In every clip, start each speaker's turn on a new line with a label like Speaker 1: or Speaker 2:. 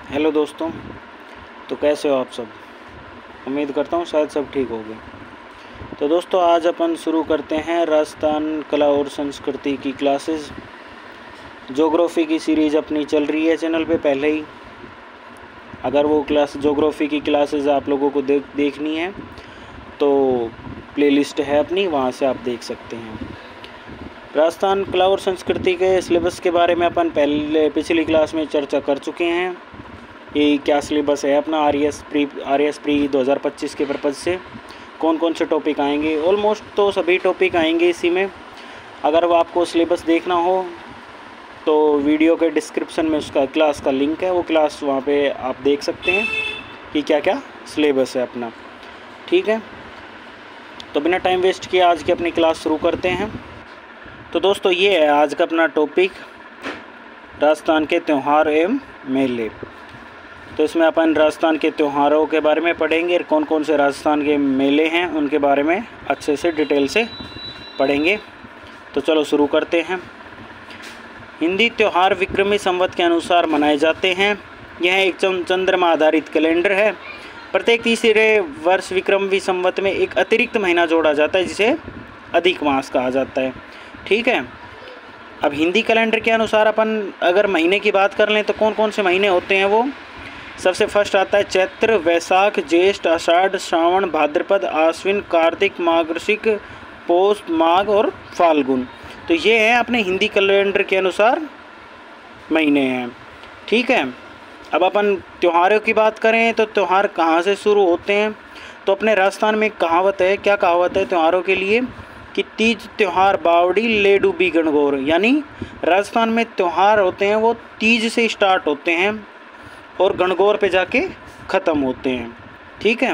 Speaker 1: Hello दोस्तों, तो कैसे हो आप सब। उम्मीद करता हूँ शायद सब ठीक होंगे। तो दोस्तों आज अपन शुरू करते हैं राजस्थान कला और संस्कृति की क्लासेस। ज्योग्राफी की सीरीज़ अपनी चल रही है चैनल पे पहले ही। अगर वो ज्योग्राफी की क्लासेस आप लोगों को देखनी है तो प्लेलिस्ट है अपनी, वहाँ से आप देख सकते हैं। राजस्थान कला और संस्कृति के सिलेबस के बारे में अपन पिछली क्लास में चर्चा कर चुके हैं। ये क्या सिलेबस है अपना आर एस प्री 2025 के पर्पज़ से कौन कौन से टॉपिक आएंगे। ऑलमोस्ट तो सभी टॉपिक आएंगे इसी में। अगर वो आपको सिलेबस देखना हो तो वीडियो के डिस्क्रिप्शन में उसका क्लास का लिंक है, वो क्लास वहाँ पे आप देख सकते हैं कि क्या क्या सिलेबस है अपना। ठीक है, तो बिना टाइम वेस्ट किए आज की अपनी क्लास शुरू करते हैं। तो दोस्तों ये है आज का अपना टॉपिक, राजस्थान के त्यौहार एवं मेले। तो इसमें अपन राजस्थान के त्योहारों के बारे में पढ़ेंगे, कौन कौन से राजस्थान के मेले हैं उनके बारे में अच्छे से डिटेल से पढ़ेंगे। तो चलो शुरू करते हैं। हिंदी त्यौहार विक्रमी संवत के अनुसार मनाए जाते हैं। यह एक चंद्रमा आधारित कैलेंडर है। प्रत्येक तीसरे वर्ष विक्रमी संवत में एक अतिरिक्त महीना जोड़ा जाता है जिसे अधिक मास कहा जाता है। ठीक है, अब हिंदी कैलेंडर के अनुसार अपन अगर महीने की बात कर लें तो कौन कौन से महीने होते हैं वो। सबसे फर्स्ट आता है चैत्र, वैशाख, ज्येष्ठ, आषाढ़, श्रावण, भाद्रपद, आश्विन, कार्तिक, मार्गशीर्ष, पौष, माघ और फाल्गुन। तो ये है अपने हिंदी कैलेंडर के अनुसार महीने हैं। ठीक है, अब अपन त्योहारों की बात करें तो त्यौहार कहाँ से शुरू होते हैं। तो अपने राजस्थान में कहावत है, क्या कहावत है त्योहारों के लिए कि तीज त्यौहार बावड़ी ले डूबी गणगौर। यानी राजस्थान में त्यौहार होते हैं वो तीज से स्टार्ट होते हैं और गणगौर पे जाके ख़त्म होते हैं। ठीक है,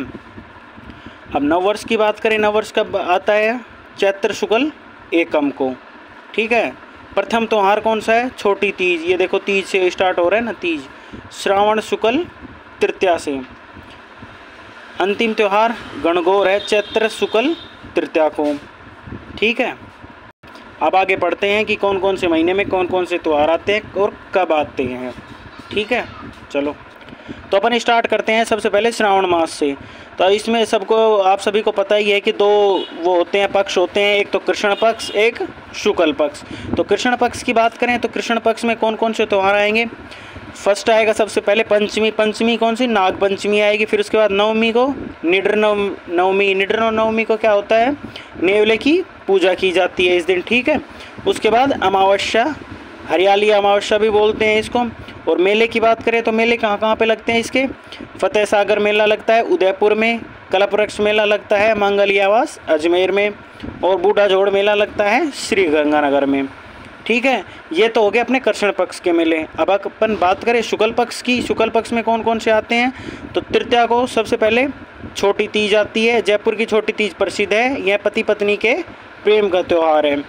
Speaker 1: अब नववर्ष की बात करें, नववर्ष कब आता है, चैत्र शुक्ल एकम को। ठीक है, प्रथम त्यौहार कौन सा है, छोटी तीज। ये देखो तीज से स्टार्ट हो रहा है ना तीज। श्रावण शुक्ल तृतीया से। अंतिम त्यौहार गणगौर है चैत्र शुक्ल तृतीया को। ठीक है, अब आगे पढ़ते हैं कि कौन कौन से महीने में कौन कौन से त्यौहार आते हैं और कब आते हैं। ठीक है, चलो तो अपन स्टार्ट करते हैं सबसे पहले श्रावण मास से। तो इसमें सबको आप सभी को पता ही है कि दो वो होते हैं, पक्ष होते हैं, एक तो कृष्ण पक्ष, एक शुक्ल पक्ष। तो कृष्ण पक्ष की बात करें तो कृष्ण पक्ष में कौन कौन से त्यौहार आएंगे। फर्स्ट आएगा सबसे पहले पंचमी। पंचमी कौन सी, नाग पंचमी आएगी। फिर उसके बाद नवमी को निड्र नवमी। निड्र नवमी को क्या होता है, नेवले की पूजा की जाती है इस दिन। ठीक है, उसके बाद अमावस्या, हरियाली अमावस्या भी बोलते हैं इसको। और मेले की बात करें तो मेले कहाँ कहाँ पे लगते हैं इसके, फतेह सागर मेला लगता है उदयपुर में, कल्पवृक्ष मेला लगता है मंगलियावास अजमेर में, और बूढ़ा जोड़ मेला लगता है श्री गंगानगर में। ठीक है, ये तो हो गए अपने कृष्ण पक्ष के मेले। अब अपन बात करें शुक्ल पक्ष की। शुक्ल पक्ष में कौन कौन से आते हैं, तो तृतीया को सबसे पहले छोटी तीज आती है। जयपुर की छोटी तीज प्रसिद्ध है, यह पति पत्नी के प्रेम का त्यौहार है।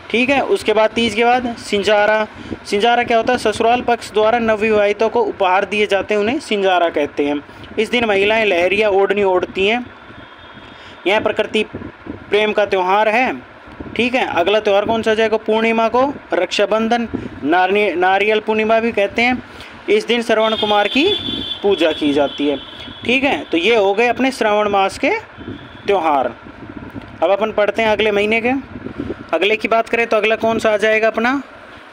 Speaker 1: ठीक है, उसके बाद तीज के बाद सिंजारा। सिंजारा क्या होता है, ससुराल पक्ष द्वारा नवविवाहितों को उपहार दिए जाते हैं, उन्हें सिंजारा कहते हैं। इस दिन महिलाएं लहरिया ओढ़नी ओढ़ती हैं। यह प्रकृति प्रेम का त्यौहार है। ठीक है, अगला त्यौहार कौन सा जाएगा, पूर्णिमा को रक्षाबंधन, नारियल पूर्णिमा भी कहते हैं। इस दिन श्रवण कुमार की पूजा की जाती है। ठीक है, तो ये हो गए अपने श्रावण मास के त्यौहार। अब अपन पढ़ते हैं अगले महीने के। अगले की बात करें तो अगला कौन सा आ जाएगा अपना,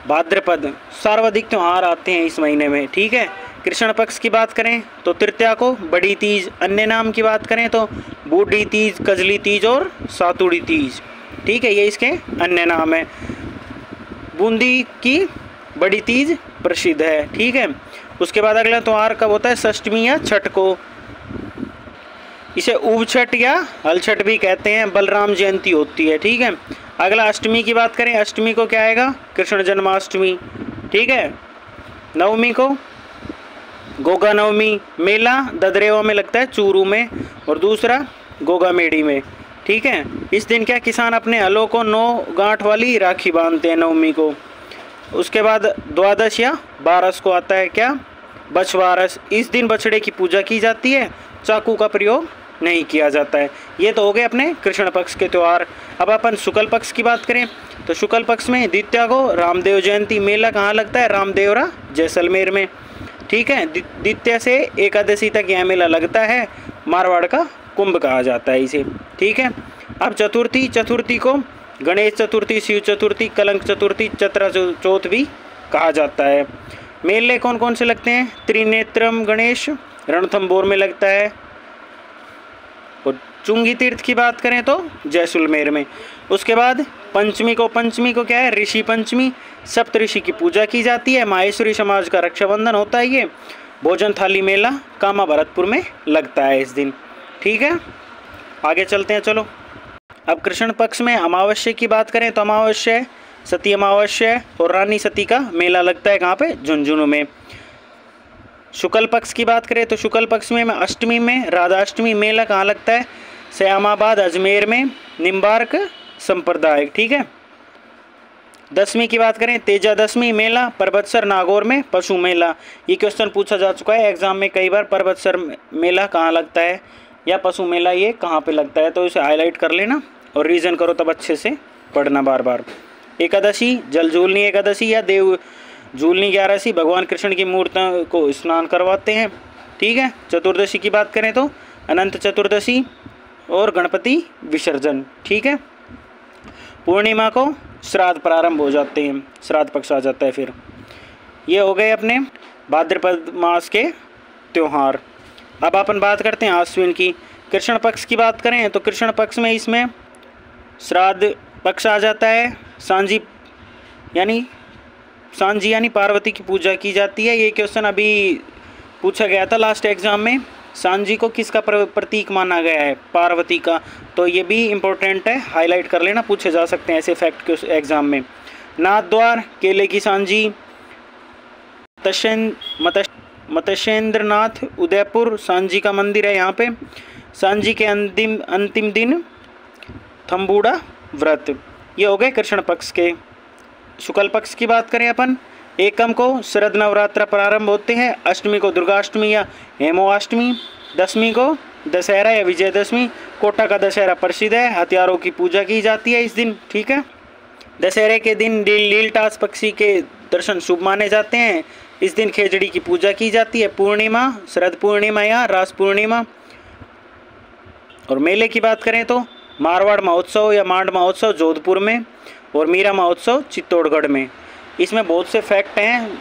Speaker 1: भाद्रपद। सर्वाधिक त्यौहार आते हैं इस महीने में। ठीक है, कृष्ण पक्ष की बात करें तो तृतीया को बड़ी तीज। अन्य नाम की बात करें तो बूढ़ी तीज, कजली तीज और सातुड़ी तीज। ठीक है, ये इसके अन्य नाम है। बूंदी की बड़ी तीज प्रसिद्ध है। ठीक है, उसके बाद अगला त्यौहार कब होता है, षष्ठमी या छठ को। इसे उब छठ या हल छठ भी कहते हैं। बलराम जयंती होती है। ठीक है, अगला अष्टमी की बात करें, अष्टमी को क्या आएगा, कृष्ण जन्माष्टमी। ठीक है, नवमी को गोगा नवमी। मेला ददरेवा में लगता है चूरू में, और दूसरा गोगा मेड़ी में। ठीक है, इस दिन क्या किसान अपने हलों को 9 गांठ वाली राखी बांधते हैं नवमी को। उसके बाद द्वादश या 12 को आता है क्या, बछवारस। इस दिन बछड़े की पूजा की जाती है, चाकू का प्रयोग नहीं किया जाता है। ये तो हो गए अपने कृष्ण पक्ष के त्यौहार। अब अपन शुक्ल पक्ष की बात करें तो शुक्ल पक्ष में द्वितीया को रामदेव जयंती। मेला कहाँ लगता है, रामदेवरा जैसलमेर में। ठीक है। द्वितीय से एकादशी तक यह मेला लगता है, मारवाड़ का कुंभ कहा जाता है इसे, ठीक है। अब चतुर्थी को गणेश चतुर्थी, शिव चतुर्थी, कलंक चतुर्थी, चतरा चौथ भी कहा जाता है। मेले कौन कौन से लगते हैं? त्रिनेत्रम गणेश रणथंभौर में लगता है, और चुंगी तीर्थ की बात करें तो जैसलमेर में। उसके बाद पंचमी को क्या है? ऋषि पंचमी, सप्त ऋषि की पूजा की जाती है। माहेश्वरी समाज का रक्षाबंधन होता है। ये भोजन थाली मेला कामा भरतपुर में लगता है इस दिन, ठीक है। आगे चलते हैं, चलो। अब कृष्ण पक्ष में अमावस्या की बात करें तो अमावस्या, सती अमावस्या और रानी सती का मेला लगता है, कहाँ पे? झुंझुनू में। शुक्ल पक्ष की बात करें तो शुक्ल पक्ष में अष्टमी में राधाष्टमी मेला कहाँ लगता है? श्यामाबाद अजमेर में, निम्बार्क संप्रदाय, ठीक है। दसवीं की बात करें तेजा दशमी मेला पर्वतसर नागौर में, पशु मेला। ये क्वेश्चन पूछा जा चुका है एग्जाम में कई बार, पर्वतसर मेला कहाँ लगता है या पशु मेला ये कहाँ पे लगता है, तो इसे हाईलाइट कर लेना और रीजन करो, तब अच्छे से पढ़ना बार बार। एकादशी जलझूलनी एकादशी या देव झूलनी 11सी, भगवान कृष्ण की मूर्तियों को स्नान करवाते हैं, ठीक है। चतुर्दशी की बात करें तो अनंत चतुर्दशी और गणपति विसर्जन, ठीक है। पूर्णिमा को श्राद्ध प्रारंभ हो जाते हैं, श्राद्ध पक्ष आ जाता है फिर। ये हो गए अपने भाद्रपद मास के त्यौहार। अब अपन बात करते हैं आश्विन की। कृष्ण पक्ष की बात करें तो कृष्ण पक्ष में इसमें श्राद्ध पक्ष आ जाता है। सांझी यानी पार्वती की पूजा की जाती है। ये क्वेश्चन अभी पूछा गया था लास्ट एग्जाम में, सांझी को किसका प्रतीक माना गया है? पार्वती का। तो ये भी इम्पोर्टेंट है, हाईलाइट कर लेना, पूछे जा सकते हैं ऐसे फैक्ट के एग्जाम में। नाथ द्वार, केले की सांझी, मत्स्येंद्रनाथ उदयपुर सांझी का मंदिर है यहाँ पे। सांझी के अंतिम दिन थम्बूड़ा व्रत। ये हो गए कृष्ण पक्ष के। शुक्ल पक्ष की बात करें अपन, एकम को शरद नवरात्र प्रारंभ होते हैं, अष्टमी को दुर्गाष्टमी या हेमोअष्टमी, दशमी को दशहरा या विजयदशमी। कोटा का दशहरा प्रसिद्ध है, हथियारों की पूजा की जाती है इस दिन, ठीक है। दशहरे के दिन लीलटास पक्षी के दर्शन शुभ माने जाते हैं, इस दिन खेजड़ी की पूजा की जाती है। पूर्णिमा शरद पूर्णिमा या रास पूर्णिमा। और मेले की बात करें तो मारवाड़ महोत्सव या मांड महोत्सव जोधपुर में, और मीरा महोत्सव चित्तौड़गढ़ में। इसमें बहुत से फैक्ट हैं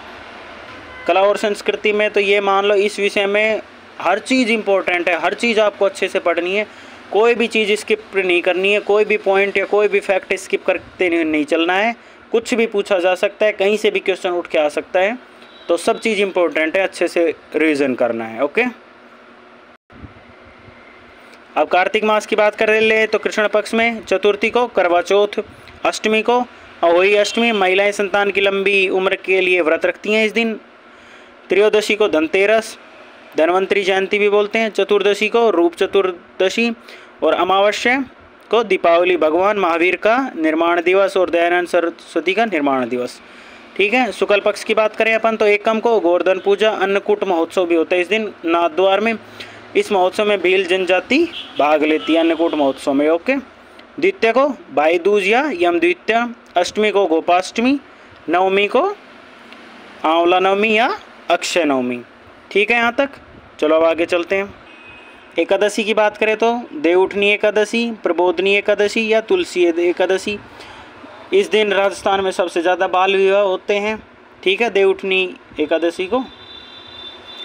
Speaker 1: कला और संस्कृति में, तो ये मान लो इस विषय में हर चीज़ इम्पोर्टेंट है, हर चीज़ आपको अच्छे से पढ़नी है, कोई भी चीज़ स्किप नहीं करनी है, कोई भी पॉइंट या कोई भी फैक्ट स्किप करते नहीं चलना है। कुछ भी पूछा जा सकता है, कहीं से भी क्वेश्चन उठ के आ सकता है, तो सब चीज़ इम्पोर्टेंट है, अच्छे से रिवीजन करना है, ओके। अब कार्तिक मास की बात कर ले तो कृष्ण पक्ष में चतुर्थी को करवा चौथ, अष्टमी को अहोई अष्टमी, महिलाएं संतान की लंबी उम्र के लिए व्रत रखती हैं इस दिन। त्रयोदशी को धनतेरस, धनवंतरी जयंती भी बोलते हैं। चतुर्दशी को रूप चतुर्दशी, और अमावस्या को दीपावली, भगवान महावीर का निर्माण दिवस और दयानंद सरस्वती का निर्माण दिवस, ठीक है। शुक्ल पक्ष की बात करें अपन तो एकम को गोवर्धन पूजा, अन्नकूट महोत्सव भी होता है इस दिन नाथद्वार में। इस महोत्सव में भील जनजाति भाग लेती है, अन्नकूट महोत्सव में, ओके। द्वितीय को भाई दूज या यम द्वितीय, अष्टमी को गोपाष्टमी, नवमी को आंवला नवमी या अक्षय नवमी, ठीक है यहाँ तक। चलो अब आगे चलते हैं। एकादशी की बात करें तो देवउठनी एकादशी, प्रबोधनी एकादशी या तुलसी एकादशी। इस दिन राजस्थान में सबसे ज़्यादा बाल विवाह होते हैं, ठीक है, देवउठनी एकादशी को।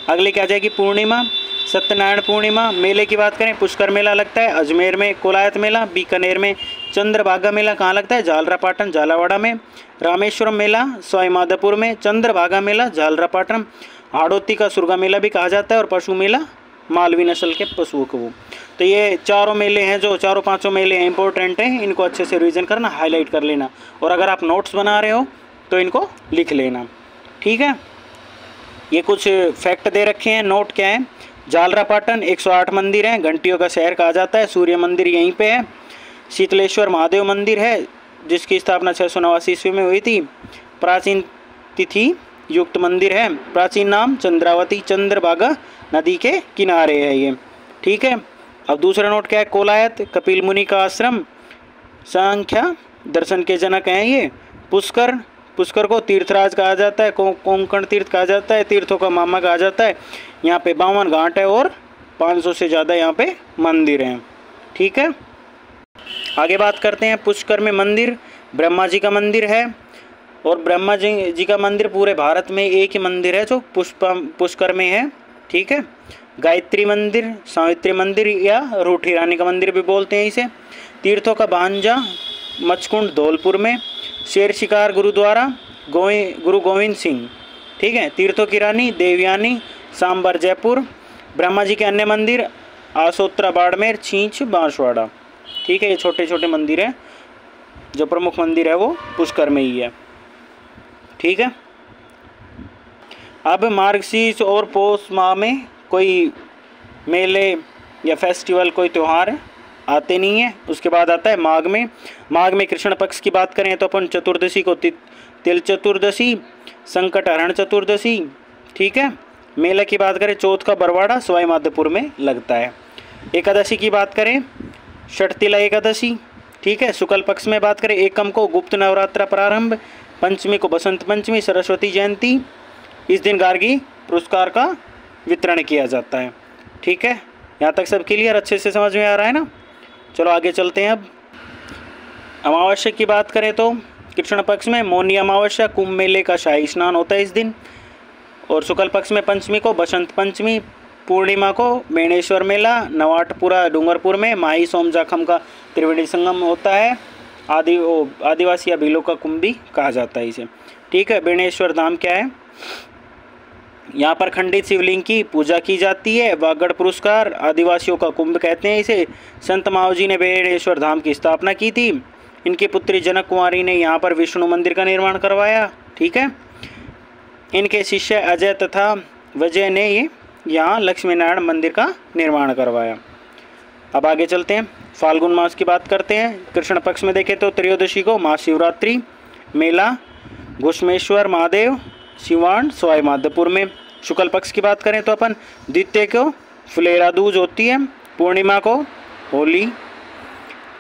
Speaker 1: अगले क्या आ जाएगी पूर्णिमा, सत्यनारायण पूर्णिमा। मेले की बात करें पुष्कर मेला लगता है अजमेर में, कोलायत मेला बीकानेर में, चंद्रभागा मेला कहाँ लगता है? झालरापाटन झालावाड़ा में। रामेश्वरम मेला सवाई माधोपुर में, चंद्रभागा मेला झालरापाटन। हाड़ौती का सुरगा मेला भी कहा जाता है, और पशु मेला मालवी नस्ल के पशुओं को। तो ये चारों मेले हैं, जो चारों पांचों मेले हैं इंपॉर्टेंट हैं, इनको अच्छे से रिवीजन करना, हाईलाइट कर लेना, और अगर आप नोट्स बना रहे हो तो इनको लिख लेना, ठीक है। ये कुछ फैक्ट दे रखे हैं, नोट क्या है। झालरापाटन 108 मंदिर हैं, घंटियों का शहर कहा जाता है, सूर्य मंदिर यहीं पे है। शीतलेश्वर महादेव मंदिर है, जिसकी स्थापना 689 ईस्वी में हुई थी। प्राचीन तिथि युक्त मंदिर है, प्राचीन नाम चंद्रावती, चंद्रभागा नदी के किनारे है ये, ठीक है। अब दूसरा नोट क्या है, कोलायत कपिल मुनि का आश्रम, सांख्या दर्शन के जनक हैं ये। पुष्कर पुष्कर को तीर्थराज कहा जाता है, कोंकण तीर्थ कहा जाता है, तीर्थों का मामा कहा जाता है। यहाँ पे 52 घाट है और 500 से ज़्यादा यहाँ पे मंदिर हैं। ठीक है, आगे बात करते हैं। पुष्कर में मंदिर ब्रह्मा जी का मंदिर है, और ब्रह्मा जी का मंदिर पूरे भारत में एक ही मंदिर है जो पुष्कर में है। ठीक है, गायत्री मंदिर, सावित्री मंदिर या रूठी रानी का मंदिर भी बोलते हैं इसे। तीर्थों का भांजा मचकुंड धौलपुर में, शेर शिकार गुरुद्वारा गुरु गोविंद सिंह। ठीक है, तीर्थों की रानी देवयानी सांबर जयपुर। ब्रह्मा जी के अन्य मंदिर आसोत्रा बाड़मेर, छींच बांसवाड़ा। ठीक है, ये छोटे छोटे मंदिर हैं, जो प्रमुख मंदिर है वो पुष्कर में ही है। ठीक है, अब मार्गशीर्ष और पौष माह में कोई मेले या फेस्टिवल, कोई त्यौहार आते नहीं है। उसके बाद आता है माघ में। माघ में कृष्ण पक्ष की बात करें तो अपन चतुर्दशी को तिल चतुर्दशी, संकट हरण चतुर्दशी। ठीक है, मेला की बात करें चौथ का बरवाड़ा सवाई माधोपुर में लगता है। एकादशी की बात करें षटतिला एकादशी। ठीक है, शुक्ल पक्ष में बात करें एकम को गुप्त नवरात्रा प्रारंभ, पंचमी को बसंत पंचमी, सरस्वती जयंती। इस दिन गार्गी पुरस्कार का वितरण किया जाता है। ठीक है, यहाँ तक सब क्लियर, अच्छे से समझ में आ रहा है ना। चलो आगे चलते हैं। अब अमावस्या की बात करें तो कृष्ण पक्ष में मौनी अमावस्या, कुंभ मेले का शाही स्नान होता है इस दिन। और शुक्ल पक्ष में पंचमी को बसंत पंचमी, पूर्णिमा को बेणेश्वर मेला नवाटपुरा डूंगरपुर में, माही सोमजाखम का त्रिवेणी संगम होता है। आदिवासी या भीलों का कुंभ भी कहा जाता है इसे। ठीक है, बेणेश्वर धाम क्या है? यहाँ पर खंडित शिवलिंग की पूजा की जाती है। वागड़ पुरस्कार, आदिवासियों का कुंभ कहते हैं इसे। संत माओ जी ने बेणेश्वर धाम की स्थापना की थी। इनकी पुत्री जनक कुमारी ने यहाँ पर विष्णु मंदिर का निर्माण करवाया। ठीक है, इनके शिष्य अजय तथा विजय ने यहाँ लक्ष्मी नारायण मंदिर का निर्माण करवाया। अब आगे चलते हैं, फाल्गुन मास की बात करते हैं। कृष्ण पक्ष में देखें तो त्रयोदशी को महाशिवरात्रि मेला घुश्मेश्वर महादेव सिवान सवाई माधोपुर में। शुक्ल पक्ष की बात करें तो अपन द्वितीय को फुलेरा दूज होती है। पूर्णिमा को होली,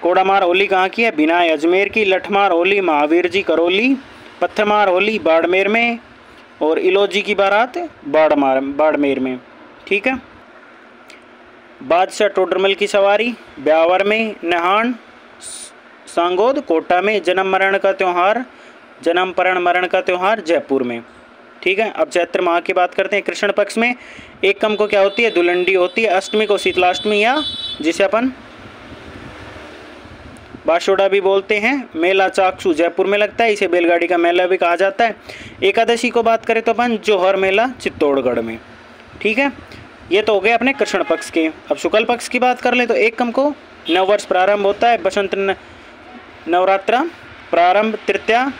Speaker 1: कोड़ामार होली कहाँ की है? बिनाय अजमेर की। लठमार होली महावीर जी करौली। पत्थरमार होली बाड़मेर में। और इलोजी की बारात बाड़मेर में। ठीक है, बादशाह टोडरमल की सवारी ब्यावर में। नहान सांगोद कोटा में। जन्म मरण का त्यौहार, जन्म परण मरण का त्यौहार जयपुर में। ठीक है, अब चैत्र माह की बात करते हैं। कृष्ण पक्ष में एकम को क्या होती है? दुलंडी होती है। अष्टमी को शीतलाष्टमी या जिसे अपन बाशोड़ा भी बोलते हैं। मेला चाक्षु जयपुर में लगता है, इसे बैलगाड़ी का मेला भी कहा जाता है। एकादशी को बात करें तो अपन जौहर मेला चित्तौड़गढ़ में। ठीक है, ये तो हो गए अपने कृष्ण पक्ष के। अब शुक्ल पक्ष की बात कर लें तो एकम को नववर्ष प्रारंभ होता है। बसंत नवरात्रा प्रारंभ। तृतीया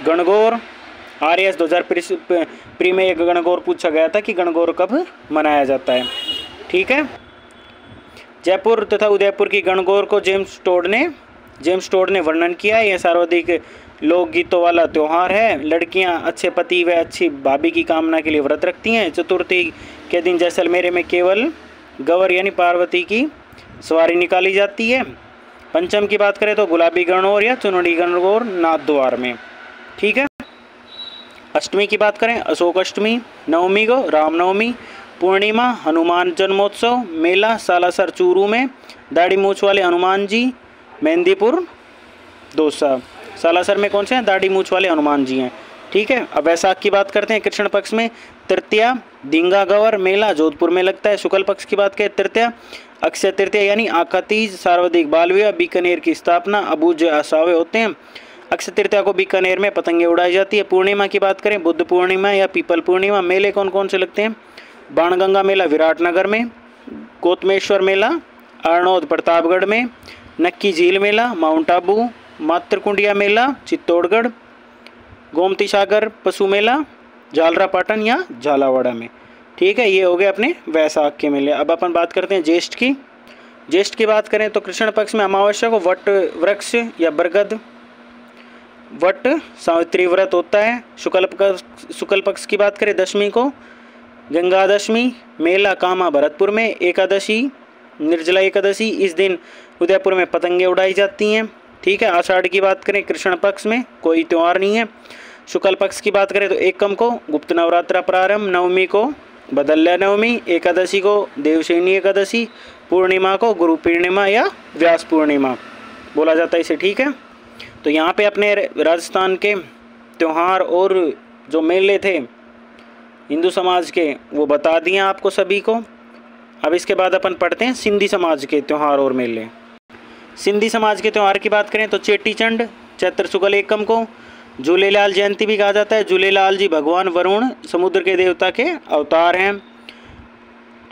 Speaker 1: गणगौर। RS 2000 प्री में एक गणगौर पूछा गया था कि गणगौर कब मनाया जाता है। ठीक है, जयपुर तथा उदयपुर की गणगौर को जेम्स टोड ने वर्णन किया है। यह सर्वाधिक लोकगीतों वाला त्यौहार है। लड़कियां अच्छे पति व अच्छी भाभी की कामना के लिए व्रत रखती हैं। चतुर्थी के दिन जैसलमेर में केवल गौर यानी पार्वती की सवारी निकाली जाती है। पंचम की बात करें तो गुलाबी गणगौर या चुनड़ी गणगौर नाथद्वार में। ठीक है, अष्टमी की बात करें अशोक अष्टमी। नवमी को रामनवमी। पूर्णिमा हनुमान जन्मोत्सव मेला सालासर चूरू में। दाढ़ी मूछ वाले हनुमान जी मेहंदीपुर दौसा। सालासर में कौन से हैं? दाढ़ी मूछ वाले हनुमान जी हैं। ठीक है, अब वैशाख की बात करते हैं। कृष्ण पक्ष में तृतीया दींगा गवर मेला जोधपुर में लगता है। शुक्ल पक्ष की बात करें तृतीया अक्षय तृतीया यानी आका तीज सार्वधिक बाल विवाह बीकानेर की स्थापना अबूज आसावे होते हैं। अक्षय तृतीया को बीकानेर में पतंगे उड़ाई जाती है। पूर्णिमा की बात करें बुद्ध पूर्णिमा या पीपल पूर्णिमा। मेले कौन कौन से लगते हैं? बाणगंगा मेला विराटनगर में। गौतमेश्वर मेला अर्नोद प्रतापगढ़ में। नक्की झील मेला माउंट आबू। मातृकुंडिया मेला चित्तौड़गढ़। गोमती सागर पशु मेला झालरापाटन या झालावाड़ा में। ठीक है, ये हो गए अपने वैशाख के मेले। अब अपन बात करते हैं ज्येष्ठ की। ज्येष्ठ की बात करें तो कृष्ण पक्ष में अमावस्या को वट वृक्ष या बरगद वट सावित्री व्रत होता है। शुक्ल पक्ष की बात करें दशमी को गंगा दशमी मेला कामा भरतपुर में। एकादशी निर्जला एकादशी, इस दिन उदयपुर में पतंगे उड़ाई जाती हैं। ठीक है, आषाढ़ की बात करें कृष्ण पक्ष में कोई त्यौहार नहीं है। शुक्ल पक्ष की बात करें तो एकम को गुप्त नवरात्र प्रारंभ, नवमी को बदल्या नवमी, एकादशी को देवशयनी एकादशी, पूर्णिमा को गुरु पूर्णिमा या व्यास पूर्णिमा बोला जाता है इसे। ठीक है, तो यहाँ पे अपने राजस्थान के त्यौहार और जो मेले थे हिंदू समाज के वो बता दिए आपको सभी को। अब इसके बाद अपन पढ़ते हैं सिंधी समाज के त्यौहार और मेले। सिंधी समाज के त्यौहार की बात करें तो चेटीचंड चैत्र शुक्ल एकम को झूलेलाल जयंती भी कहा जाता है। झूलेलाल जी भगवान वरुण समुद्र के देवता के अवतार हैं।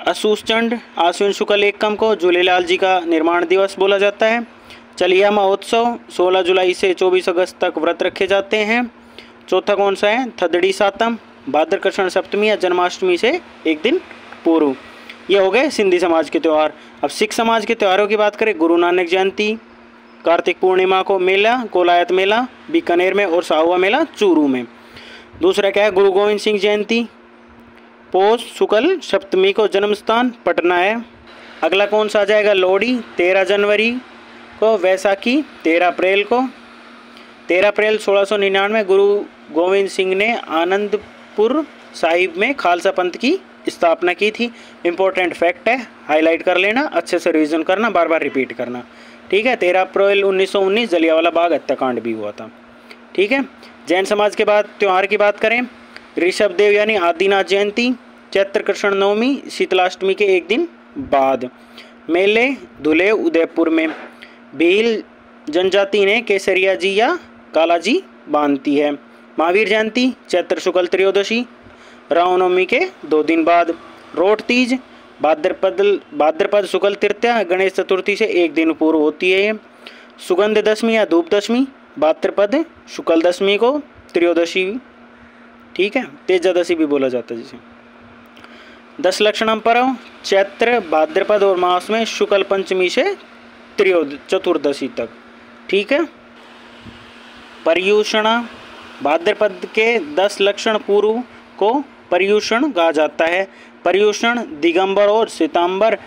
Speaker 1: असूसचंड आश्विन शुक्ल एकम को झूलेलाल जी का निर्माण दिवस बोला जाता है। चलिया महोत्सव 16 जुलाई से 24 अगस्त तक व्रत रखे जाते हैं। चौथा कौन सा है? थदड़ी सातम भाद्र कृष्ण सप्तमी या जन्माष्टमी से एक दिन पूर्व। ये हो गए सिंधी समाज के त्यौहार। अब सिख समाज के त्योहारों की बात करें, गुरु नानक जयंती, कार्तिक पूर्णिमा को मेला, कोलायत मेला बीकानेर में और साहुआ मेला चूरू में। दूसरा क्या है? गुरु गोविंद सिंह जयंती पौष शुक्ल सप्तमी को जन्म स्थान पटना है। अगला कौन सा आ जाएगा? लोहड़ी 13 जनवरी को, वैसाखी 13 अप्रैल को। 13 अप्रैल 1699 गुरु गोविंद सिंह ने आनंदपुर साहिब में खालसा पंथ की स्थापना की थी। इम्पोर्टेंट फैक्ट है, हाईलाइट कर लेना, अच्छे से रिवीजन करना, बार बार रिपीट करना। ठीक है, 13 अप्रैल 1919 जलियांवाला बाग हत्याकांड भी हुआ था। ठीक है, जैन समाज के बाद त्यौहार की बात करें, ऋषभ देव यानी आदिनाथ जयंती चैत्र कृष्ण नवमी शीतलाष्टमी के एक दिन बाद। मेले धुले उदयपुर में। भील जनजाति ने केसरिया जी या कालाजी बांधती है। महावीर जयंती चैत्र शुक्ल त्रयोदशी रामनवमी के 2 दिन बाद। रोट तीज भाद्रपद शुक्ल तृतीया गणेश चतुर्थी से एक दिन पूर्व होती है। सुगंध दशमी या धूप दशमी भाद्रपद शुक्ल दशमी को त्रयोदशी। ठीक है, तेजादशी भी बोला जाता है जिसे। 10 लक्षणम पर्व चैत्र भाद्रपद और मास में शुक्ल पंचमी से चतुर्दशी तक। ठीक है, पर्युषणा भाद्रपद के 10 लक्षण पूर्व को पर्युषण कहा जाता है। पर्युषण दिगंबर और सितंबर।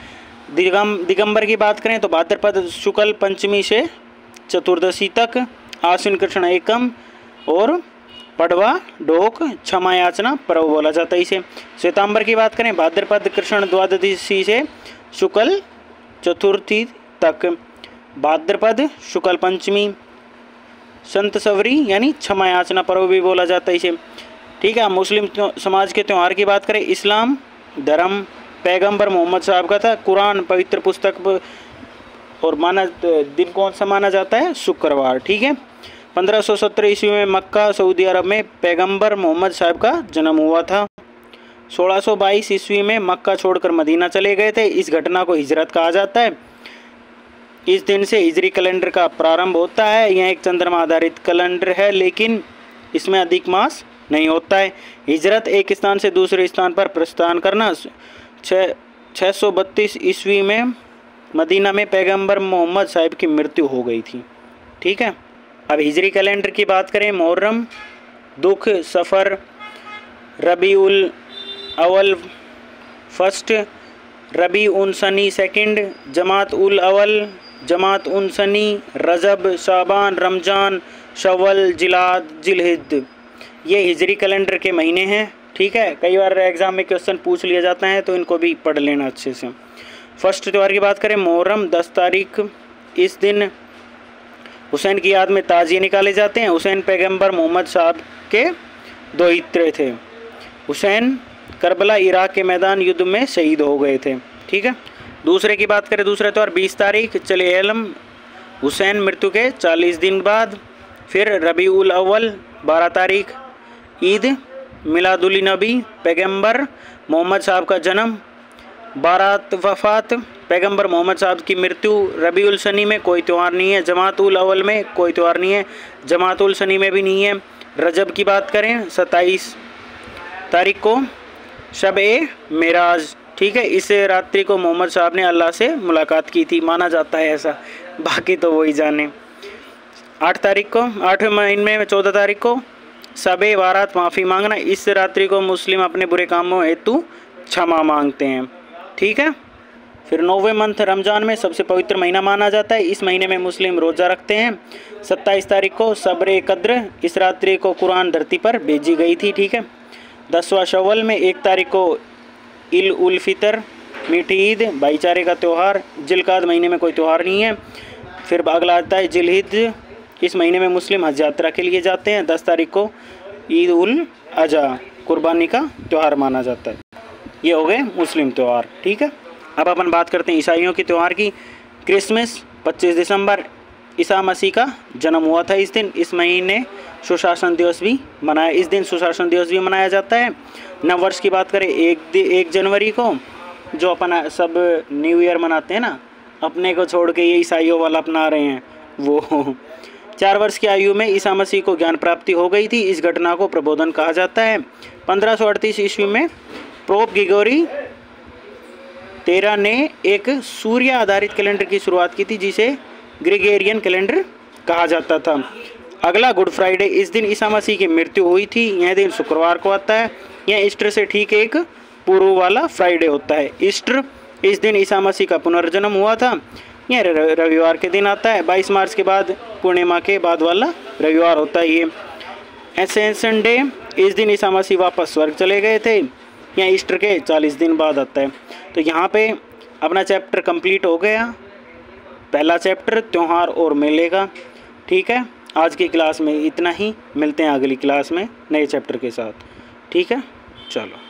Speaker 1: दिगंबर की बात करें तो भाद्रपद शुक्ल पंचमी से चतुर्दशी तक। आश्विन कृष्ण एकम और पड़वा डोक क्षमा याचना पर्व बोला जाता है इसे। सितंबर की बात करें भाद्रपद कृष्ण द्वादशी से शुक्ल चतुर्थी तक। भाद्रपद शुक्ल पंचमी संत सवरी यानी क्षमा याचना पर्व भी बोला जाता है इसे। ठीक है, मुस्लिम समाज के त्यौहार की बात करें, इस्लाम धर्म पैगंबर मोहम्मद साहब का था। कुरान पवित्र पुस्तक और माना दिन कौन सा माना जाता है? शुक्रवार। ठीक है, 1570 ईस्वी में मक्का सऊदी अरब में पैगंबर मोहम्मद साहब का जन्म हुआ था। 1622 ईस्वी में मक्का छोड़कर मदीना चले गए थे। इस घटना को हिजरत कहा जाता है। इस दिन से हिजरी कैलेंडर का प्रारंभ होता है। यह एक चंद्रमा आधारित कैलेंडर है, लेकिन इसमें अधिक मास नहीं होता है। हिजरत एक स्थान से दूसरे स्थान पर प्रस्थान करना। 632 ईस्वी में मदीना में पैगंबर मोहम्मद साहिब की मृत्यु हो गई थी। ठीक है, अब हिजरी कैलेंडर की बात करें, मुहर्रम दुख सफ़र रबी उल अवल फर्स्ट, रबी उन सनी सेकंड, जमात उल अवल, जमात उन सनी, रजब, शाबान, रमजान, शव्वल, जिलाद, जिलहिज। ये हिजरी कैलेंडर के महीने हैं। ठीक है, कई बार एग्जाम में क्वेश्चन पूछ लिया जाता है तो इनको भी पढ़ लेना अच्छे से। फर्स्ट त्यौहार की बात करें, मुहर्रम 10 तारीख। इस दिन हुसैन की याद में ताजिए निकाले जाते हैं। हुसैन पैगंबर मोहम्मद साहब के दोहित्र थे। हुसैन करबला इराक के मैदान युद्ध में शहीद हो गए थे। ठीक है, दूसरे की बात करें, दूसरा त्यौहार 20 तारीख चलेलम हुसैन मृत्यु के 40 दिन बाद। फिर रबी उल अव्वल 12 तारीख ईद मिलादुल नबी पैगंबर मोहम्मद साहब का जन्म। बारात वफ़ात पैगंबर मोहम्मद साहब की मृत्यु। रबी उल सनी में कोई त्यौहार नहीं है। जमात उल अव्वल में कोई त्यौहार नहीं है। जमात उल सनी में भी नहीं है। रजब की बात करें 27 तारीख को शब ए मेराज। ठीक है, इस रात्रि को मोहम्मद साहब ने अल्लाह से मुलाकात की थी, माना जाता है ऐसा, बाकी तो वही जाने। 8 तारीख को 8वें महीने में 14 तारीख को सबे बारात माफ़ी मांगना। इस रात्रि को मुस्लिम अपने बुरे कामों हेतु क्षमा मांगते हैं। ठीक है, फिर 9वें मंथ रमज़ान में सबसे पवित्र महीना माना जाता है। इस महीने में मुस्लिम रोज़ा रखते हैं। 27 तारीख को सब्र कद्र, इस रात्रि को कुरान धरती पर भेजी गई थी, ठीक है। 10वां शव्वल में 1 तारीख को ईद उल फितर, मीठी ईद, भाईचारे का त्यौहार। जिलकाद महीने में कोई त्यौहार नहीं है। फिर अगला आता है जिलहिज, इस महीने में मुस्लिम हज यात्रा के लिए जाते हैं। 10 तारीख को ईद उल अजहा, कुर्बानी का त्यौहार माना जाता है। ये हो गए मुस्लिम त्यौहार, ठीक है। अब अपन बात करते हैं ईसाइयों के त्यौहार की। क्रिसमस 25 दिसंबर, ईसा मसीह का जन्म हुआ था इस दिन। इस महीने सुशासन दिवस भी मनाया, इस दिन सुशासन दिवस भी मनाया जाता है। नव वर्ष की बात करें 1 जनवरी को, जो अपन सब न्यू ईयर मनाते हैं ना, अपने को छोड़ के ये ईसाइयों वाला अपना रहे हैं वो। 4 वर्ष की आयु में ईसा मसीह को ज्ञान प्राप्ति हो गई थी। इस घटना को प्रबोधन कहा जाता है। 1538 ईस्वी में पोप ग्रिगोरी 13 ने एक सूर्य आधारित कैलेंडर की शुरुआत की थी, जिसे ग्रिगोरियन कैलेंडर कहा जाता था। अगला गुड फ्राइडे, इस दिन ईसा मसीह की मृत्यु हुई थी। यह दिन शुक्रवार को आता है। यह ईस्टर से ठीक एक पूर्व वाला फ्राइडे होता है। ईस्टर, इस दिन ईसा मसीह का पुनर्जन्म हुआ था। यह रविवार के दिन आता है। 22 मार्च के बाद पूर्णिमा के बाद वाला रविवार होता है ये। एसेंशन डे, इस दिन ईसा मसीह वापस स्वर्ग चले गए थे। यह ईस्टर के 40 दिन बाद आता है। तो यहाँ पे अपना चैप्टर कंप्लीट हो गया, पहला चैप्टर त्यौहार और मेले का, ठीक है। आज की क्लास में इतना ही, मिलते हैं अगली क्लास में नए चैप्टर के साथ, ठीक है। चलो।